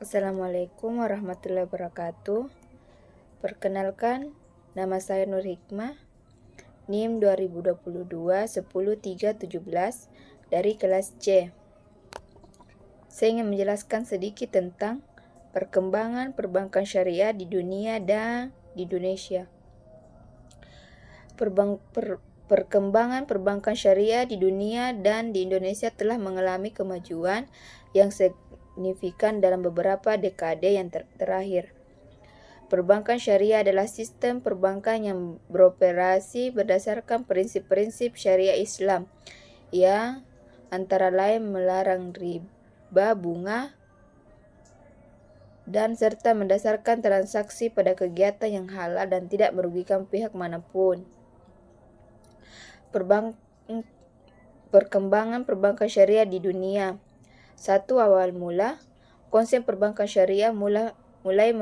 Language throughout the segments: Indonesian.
Assalamualaikum warahmatullahi wabarakatuh. Perkenalkan, nama saya Nur Hikmah, NIM 2022 10317 dari kelas C. Saya ingin menjelaskan sedikit tentang perkembangan perbankan syariah di dunia dan di Indonesia. Perkembangan perbankan syariah di dunia dan di Indonesia telah mengalami kemajuan yang signifikan dalam beberapa dekade yang terakhir. Perbankan syariah adalah sistem perbankan yang beroperasi berdasarkan prinsip-prinsip syariah Islam yang antara lain melarang riba bunga dan serta mendasarkan transaksi pada kegiatan yang halal dan tidak merugikan pihak manapun. Perkembangan perbankan syariah di dunia. Awal mula, konsep perbankan syariah mulai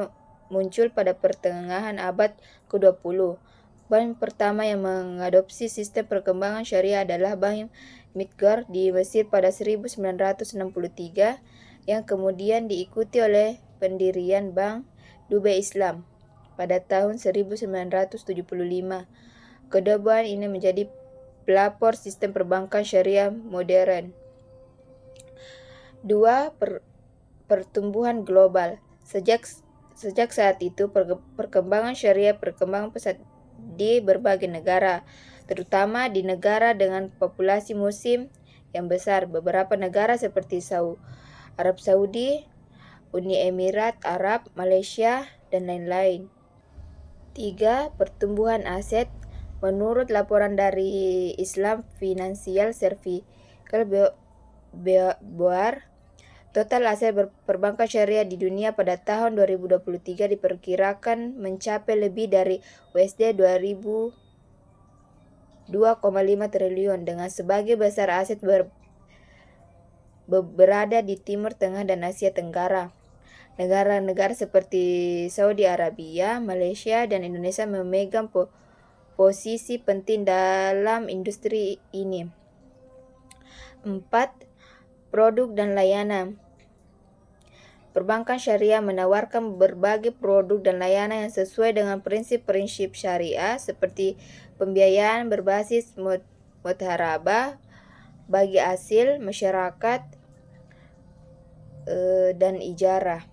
muncul pada pertengahan abad ke-20. Bank pertama yang mengadopsi sistem perkembangan syariah adalah Bank Midgar di Mesir pada 1963, yang kemudian diikuti oleh pendirian Bank Dubai Islam pada tahun 1975. Kedua bank ini menjadi pelopor sistem perbankan syariah modern. 2. Pertumbuhan global. Sejak saat itu, perkembangan syariah berkembang pesat di berbagai negara, terutama di negara dengan populasi muslim yang besar. Beberapa negara seperti Arab Saudi, Uni Emirat Arab, Malaysia, dan lain-lain. 3. Pertumbuhan aset. Menurut laporan dari Islam Financial Certificate Board, total aset perbankan syariah di dunia pada tahun 2023 diperkirakan mencapai lebih dari USD 2,5 triliun, dengan sebagian besar aset berada di Timur Tengah dan Asia Tenggara. Negara-negara seperti Saudi Arabia, Malaysia, dan Indonesia memegang posisi penting dalam industri ini. 4. Produk dan layanan. Perbankan syariah menawarkan berbagai produk dan layanan yang sesuai dengan prinsip-prinsip syariah, seperti pembiayaan berbasis mudharabah bagi hasil masyarakat dan ijarah.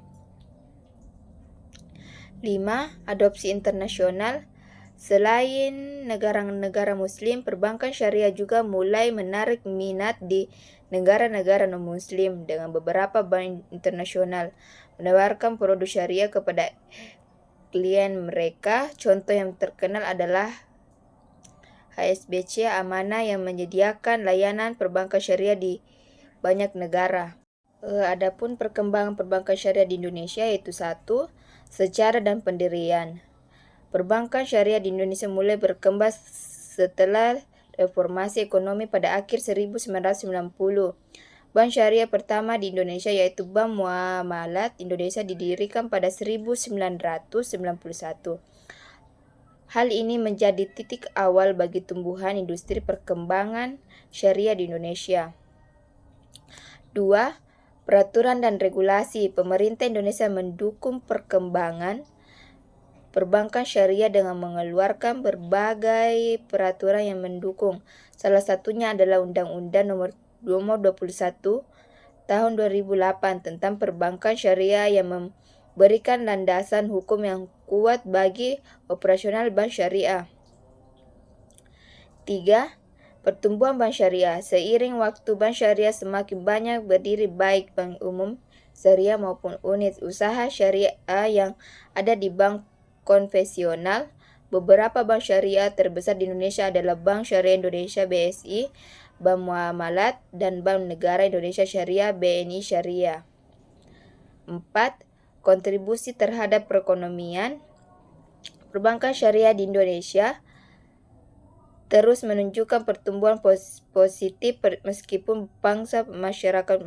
5. Adopsi internasional. Selain negara-negara muslim, perbankan syariah juga mulai menarik minat di negara-negara non-muslim, dengan beberapa bank internasional menawarkan produk syariah kepada klien mereka. Contoh yang terkenal adalah HSBC Amanah yang menyediakan layanan perbankan syariah di banyak negara. Adapun perkembangan perbankan syariah di Indonesia yaitu 1. Sejarah dan pendirian. Perbankan syariah di Indonesia mulai berkembang setelah reformasi ekonomi pada akhir 1990. Bank syariah pertama di Indonesia yaitu Bank Muamalat Indonesia didirikan pada 1991. Hal ini menjadi titik awal bagi tumbuhan industri perkembangan syariah di Indonesia. 2. Peraturan dan regulasi. Pemerintah Indonesia mendukung perkembangan perbankan syariah dengan mengeluarkan berbagai peraturan yang mendukung. Salah satunya adalah Undang-Undang Nomor 21 Tahun 2008 tentang perbankan syariah yang memberikan landasan hukum yang kuat bagi operasional bank syariah. 3. Pertumbuhan bank syariah. Seiring waktu, bank syariah semakin banyak berdiri, baik bank umum syariah maupun unit usaha syariah yang ada di bank konvensional. Beberapa bank syariah terbesar di Indonesia adalah Bank Syariah Indonesia BSI, Bank Muamalat, dan Bank Negara Indonesia Syariah BNI Syariah. 4. Kontribusi terhadap perekonomian. Perbankan syariah di Indonesia terus menunjukkan pertumbuhan positif meskipun pangsa masyarakat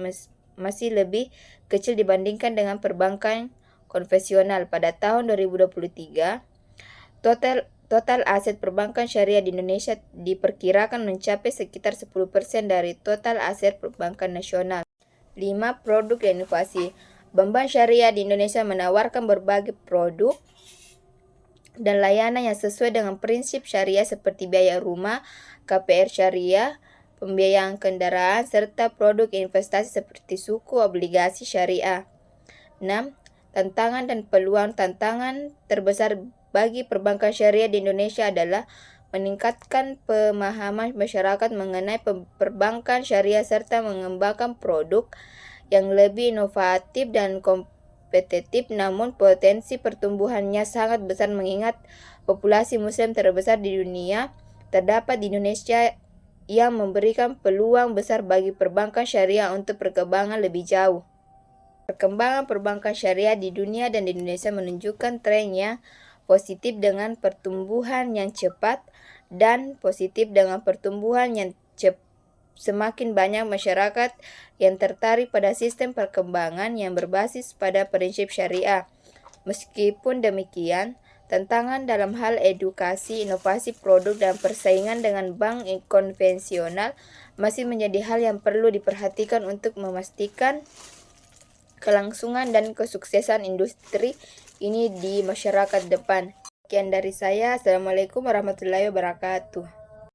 masih lebih kecil dibandingkan dengan perbankan konvensional. Pada tahun 2023, total aset perbankan syariah di Indonesia diperkirakan mencapai sekitar 10% dari total aset perbankan nasional. 5. Produk dan inovasi. Bank syariah di Indonesia menawarkan berbagai produk dan layanan yang sesuai dengan prinsip syariah seperti biaya rumah, KPR syariah, pembiayaan kendaraan, serta produk investasi seperti suku obligasi syariah. 6. Tantangan dan peluang. Tantangan terbesar bagi perbankan syariah di Indonesia adalah meningkatkan pemahaman masyarakat mengenai perbankan syariah serta mengembangkan produk yang lebih inovatif dan kompetitif, namun potensi pertumbuhannya sangat besar mengingat populasi muslim terbesar di dunia terdapat di Indonesia yang memberikan peluang besar bagi perbankan syariah untuk perkembangan lebih jauh. Perkembangan perbankan syariah di dunia dan di Indonesia menunjukkan tren yang positif dengan pertumbuhan yang cepat dan positif dengan pertumbuhan yang semakin banyak masyarakat yang tertarik pada sistem perkembangan yang berbasis pada prinsip syariah. Meskipun demikian, tantangan dalam hal edukasi, inovasi produk, dan persaingan dengan bank konvensional masih menjadi hal yang perlu diperhatikan untuk memastikan kelangsungan dan kesuksesan industri ini di masyarakat depan. Sekian dari saya. Assalamualaikum warahmatullahi wabarakatuh.